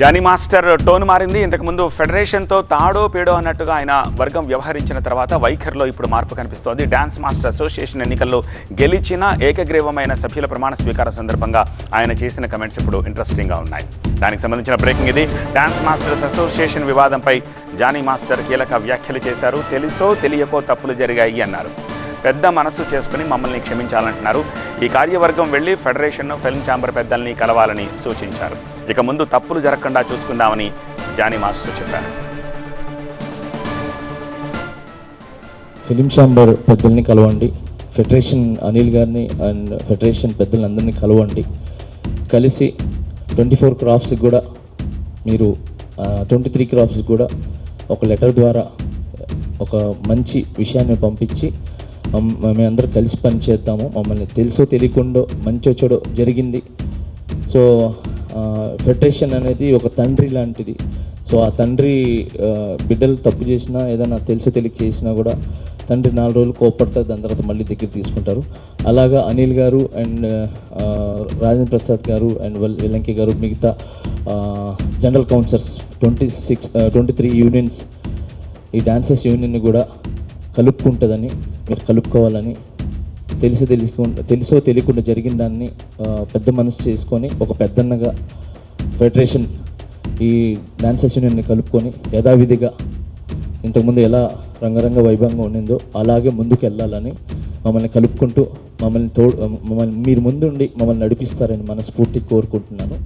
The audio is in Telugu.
జానీ మాస్టర్ టోన్ మారింది. ఇంతకుముందు ఫెడరేషన్తో తాడో పేడో అన్నట్టుగా ఆయన వర్గం వ్యవహరించిన తర్వాత వైఖరిలో ఇప్పుడు మార్పు కనిపిస్తోంది. డాన్స్ మాస్టర్ అసోసియేషన్ ఎన్నికల్లో గెలిచిన ఏకగ్రీవమైన సభ్యుల ప్రమాణ స్వీకారం సందర్భంగా ఆయన చేసిన కమెంట్స్ ఇప్పుడు ఇంట్రెస్టింగ్గా ఉన్నాయి. దానికి సంబంధించిన బ్రేకింగ్ ఇది. డాన్స్ మాస్టర్స్ అసోసియేషన్ వివాదంపై జానీ మాస్టర్ కీలక వ్యాఖ్యలు చేశారు. తెలుసో తెలియకో తప్పులు జరిగాయి అన్నారు. పెద్ద మనస్సు చేసుకుని మమ్మల్ని క్షమించాలంటున్నారు. ఈ కార్యవర్గం వెళ్లి ఫెడరేషన్, ఫిల్మ్ ఛాంబర్ పెద్దల్ని కలవాలని సూచించారు. ఇక ముందు తప్పులు జరగకుండా చూసుకుందామని జానీ మాస్టర్ చెప్పారు. ఫిల్మ్ ఛాంబర్ పెద్దల్ని కలవండి, ఫెడరేషన్ అనిల్ గారిని అండ్ ఫెడరేషన్ పెద్దలందరినీ కలవండి. కలిసి 24 క్రాఫ్ట్స్కి కూడా మీరు 23 క్రాఫ్ట్స్కి కూడా ఒక లెటర్ ద్వారా ఒక మంచి విషయాన్ని పంపించి మేమందరూ కలిసి పనిచేద్దాము. మమ్మల్ని తెలుసో తెలియకుండా మంచో చెడో జరిగింది. సో ఫెడరేషన్ అనేది ఒక తండ్రి లాంటిది. సో ఆ తండ్రి బిడ్డలు తప్పు చేసినా ఏదైనా తెలుసో తెలియక చేసినా కూడా తండ్రి 4 రోజులు కోపడతారు, దాని తర్వాత మళ్ళీ దగ్గర తీసుకుంటారు. అలాగా అనిల్ గారు అండ్ రాజేంద్ర ప్రసాద్ గారు అండ్ వెల్లంకి గారు మిగతా జనరల్ కౌన్సిలర్స్ 23 యూనియన్స్ ఈ డాన్సర్స్ యూనియన్ని కూడా కలుపుకుంటుందని, మీరు కలుపుకోవాలని, తెలుసో తెలియకుండా జరిగిన దాన్ని పెద్ద మనసు చేసుకొని ఒక పెద్దన్నగా ఫెడరేషన్ ఈ డాన్సర్స్ యూనియన్ని కలుపుకొని యథావిధిగా ఇంతకుముందు ఎలా రంగరంగ వైభవంగా ఉండిందో అలాగే ముందుకు వెళ్ళాలని మమ్మల్ని కలుపుకుంటూ మమ్మల్ని మీరు ముందుండి మమ్మల్ని నడిపిస్తారని మనస్ఫూర్తిగా కోరుకుంటున్నాను.